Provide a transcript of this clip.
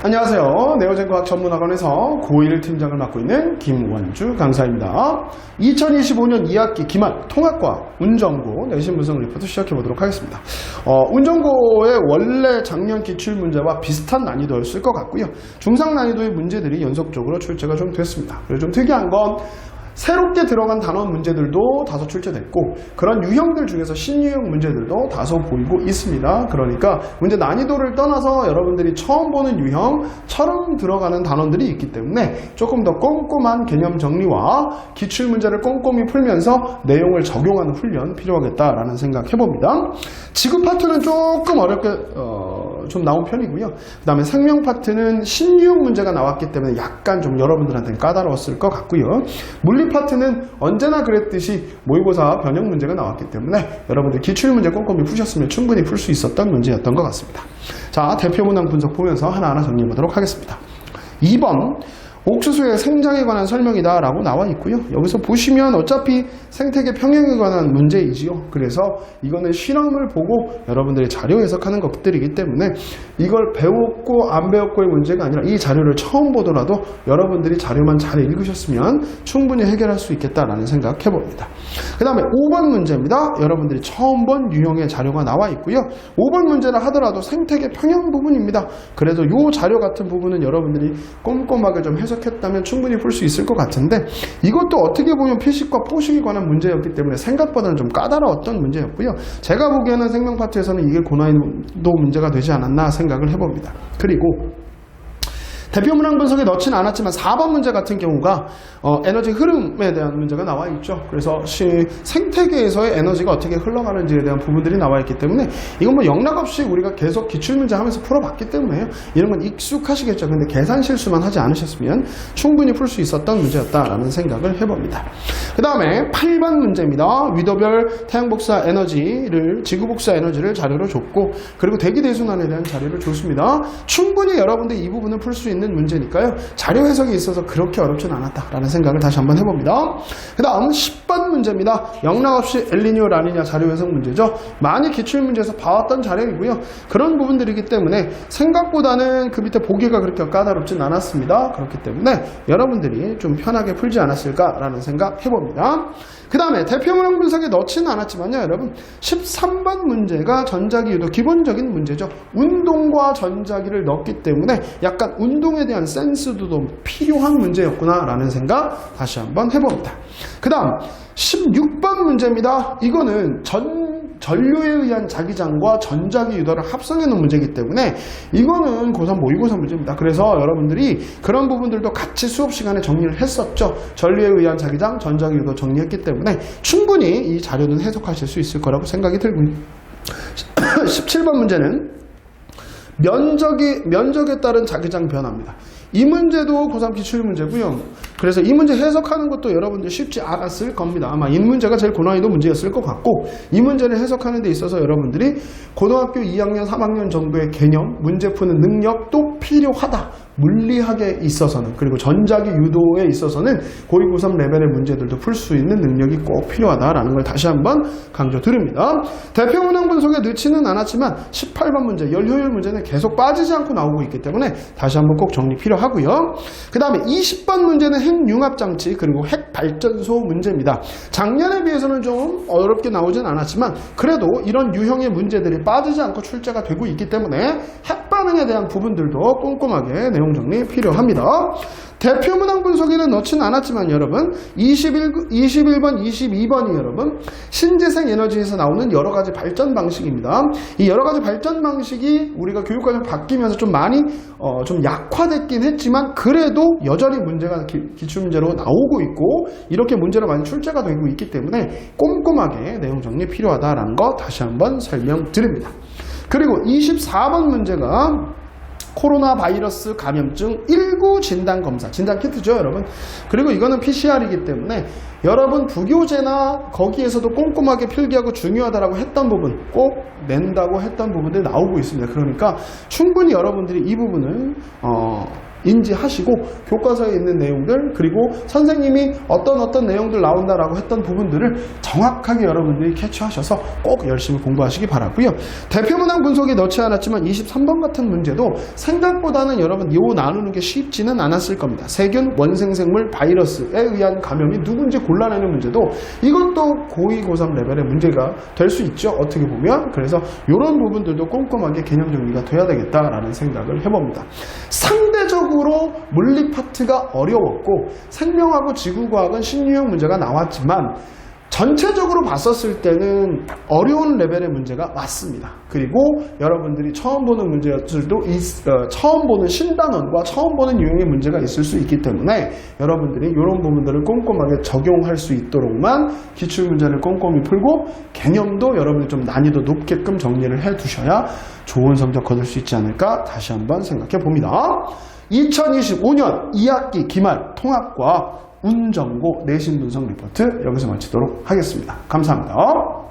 안녕하세요. 네오젠과학 전문학원에서 고1 팀장을 맡고 있는 김원주 강사입니다. 2025년 2학기 기말 통합과 운전고 내신 분석 리포트 시작해 보도록 하겠습니다. 운전고의 원래 작년 기출문제와 비슷한 난이도였을 것 같고요. 중상 난이도의 문제들이 연속적으로 출제가 좀 됐습니다. 그리고 좀 특이한 건 새롭게 들어간 단원 문제들도 다소 출제됐고 그런 유형들 중에서 신유형 문제들도 다소 보이고 있습니다. 그러니까 문제 난이도를 떠나서 여러분들이 처음 보는 유형처럼 들어가는 단원들이 있기 때문에 조금 더 꼼꼼한 개념 정리와 기출문제를 꼼꼼히 풀면서 내용을 적용하는 훈련 필요하겠다라는 생각 해봅니다. 지구 파트는 조금 어렵게 좀 나온 편이고요. 그 다음에 생명 파트는 신유형 문제가 나왔기 때문에 약간 좀 여러분들한테는 까다로웠을 것 같고요. 물리 파트는 언제나 그랬듯이 모의고사 변형 문제가 나왔기 때문에 여러분들 기출문제 꼼꼼히 푸셨으면 충분히 풀 수 있었던 문제였던 것 같습니다. 자, 대표 문항 분석 보면서 하나하나 정리해 보도록 하겠습니다. 2번 옥수수의 생장에 관한 설명이다 라고 나와 있고요. 여기서 보시면 어차피 생태계 평형에 관한 문제이지요. 그래서 이거는 실험을 보고 여러분들이 자료 해석하는 것들이기 때문에 이걸 배웠고 안 배웠고의 문제가 아니라 이 자료를 처음 보더라도 여러분들이 자료만 잘 읽으셨으면 충분히 해결할 수 있겠다라는 생각 해봅니다. 그 다음에 5번 문제입니다. 여러분들이 처음 본 유형의 자료가 나와 있고요. 5번 문제라 하더라도 생태계 평형 부분입니다. 그래도 이 자료 같은 부분은 여러분들이 꼼꼼하게 좀 해석했다면 충분히 풀 수 있을 것 같은데 이것도 어떻게 보면 피식과 포식에 관한 문제였기 때문에 생각보다는 좀 까다로웠던 문제였고요. 제가 보기에는 생명 파트에서는 이게 고난이도 문제가 되지 않았나 생각을 해봅니다. 그리고 대표 문항 분석에 넣지는 않았지만 4번 문제 같은 경우가 에너지 흐름에 대한 문제가 나와 있죠. 그래서 생태계에서의 에너지가 어떻게 흘러가는지에 대한 부분들이 나와 있기 때문에 이건 뭐 영락 없이 우리가 계속 기출문제 하면서 풀어봤기 때문에요. 이런 건 익숙하시겠죠. 근데 계산 실수만 하지 않으셨으면 충분히 풀 수 있었던 문제였다라는 생각을 해봅니다. 그 다음에 8번 문제입니다. 위도별 태양복사 에너지를 지구복사 에너지를 자료로 줬고 그리고 대기대순환에 대한 자료를 줬습니다. 충분히 여러분들 이 부분을 풀 수 있는 문제니까요. 자료 해석이 있어서 그렇게 어렵진 않았다라는 생각을 다시 한번 해봅니다. 그 다음 10번 문제입니다. 영락 없이 엘니뇨 라니냐 자료 해석 문제죠. 많이 기출문제에서 봐왔던 자료이고요. 그런 부분들이기 때문에 생각보다는 그 밑에 보기가 그렇게 까다롭진 않았습니다. 그렇기 때문에 여러분들이 좀 편하게 풀지 않았을까라는 생각 해봅니다. 그 다음에 대표 문항 분석에 넣지는 않았지만요. 여러분 13번 문제가 전자기 유도 기본적인 문제죠. 운동과 전자기를 넣었기 때문에 약간 운동에 대한 센스도 좀 필요한 문제였구나 라는 생각 다시 한번 해봅니다. 그 다음 16번 문제입니다. 이거는 전류에 의한 자기장과 전자기 유도를 합성해 놓은 문제이기 때문에 이거는 고3 모의고사 문제입니다. 그래서 여러분들이 그런 부분들도 같이 수업 시간에 정리를 했었죠. 전류에 의한 자기장, 전자기 유도 정리했기 때문에 충분히 이 자료는 해석하실 수 있을 거라고 생각이 들고요. 17번 문제는 면적에 따른 자기장 변화입니다. 이 문제도 고3 기출 문제고요. 그래서 이 문제 해석하는 것도 여러분들 쉽지 않았을 겁니다. 아마 이 문제가 제일 고난이도 문제였을 것 같고 이 문제를 해석하는 데 있어서 여러분들이 고등학교 2학년, 3학년 정도의 개념, 문제 푸는 능력도 필요하다. 물리학에 있어서는 그리고 전자기 유도에 있어서는 고2, 고3 레벨의 문제들도 풀 수 있는 능력이 꼭 필요하다라는 걸 다시 한번 강조드립니다. 대표 문항 분석에 넣지는 않았지만 18번 문제, 열효율 문제는 계속 빠지지 않고 나오고 있기 때문에 다시 한번 꼭 정리 필요하고요. 그 다음에 20번 문제는 핵융합장치 그리고 핵발전소 문제입니다. 작년에 비해서는 좀 어렵게 나오진 않았지만 그래도 이런 유형의 문제들이 빠지지 않고 출제가 되고 있기 때문에 핵반응에 대한 부분들도 꼼꼼하게 내용 정리 필요합니다. 대표 문항 분석에는 넣지는 않았지만 여러분 21번, 22번이 여러분 신재생 에너지에서 나오는 여러 가지 발전 방식입니다. 이 여러 가지 발전 방식이 우리가 교육과정 바뀌면서 좀 많이 좀 약화됐긴 했지만 그래도 여전히 문제가 기출문제로 나오고 있고 이렇게 문제로 많이 출제가 되고 있기 때문에 꼼꼼하게 내용 정리 필요하다라는 거 다시 한번 설명드립니다. 그리고 24번 문제가 코로나 바이러스 감염증 19 진단 검사, 진단 키트죠, 여러분. 그리고 이거는 PCR이기 때문에 여러분 부교재나 거기에서도 꼼꼼하게 필기하고 중요하다라고 했던 부분, 꼭 낸다고 했던 부분들이 나오고 있습니다. 그러니까 충분히 여러분들이 이 부분을 인지하시고 교과서에 있는 내용들 그리고 선생님이 어떤 내용들 나온다라고 했던 부분들을 정확하게 여러분들이 캐치하셔서 꼭 열심히 공부하시기 바라고요. 대표 문항 분석에 넣지 않았지만 23번 같은 문제도 생각보다는 여러분 요 나누는 게 쉽지는 않았을 겁니다. 세균, 원생생물, 바이러스에 의한 감염이 누군지 골라내는 문제도 이것도 고2, 고3 레벨의 문제가 될 수 있죠. 어떻게 보면. 그래서 이런 부분들도 꼼꼼하게 개념 정리가 돼야 되겠다라는 생각을 해봅니다. 상대적으로 물리 파트가 어려웠고 생명하고 지구과학은 신유형 문제가 나왔지만 전체적으로 봤었을 때는 어려운 레벨의 문제가 맞습니다. 그리고 여러분들이 처음 보는 문제들도 처음 보는 신단원과 처음 보는 유형의 문제가 있을 수 있기 때문에 여러분들이 이런 부분들을 꼼꼼하게 적용할 수 있도록만 기출문제를 꼼꼼히 풀고 개념도 여러분들이 좀 난이도 높게끔 정리를 해 두셔야 좋은 성적 거둘 수 있지 않을까 다시 한번 생각해 봅니다. 2025년 2학기 기말 통합과 운전고 내신 분석 리포트 여기서 마치도록 하겠습니다. 감사합니다.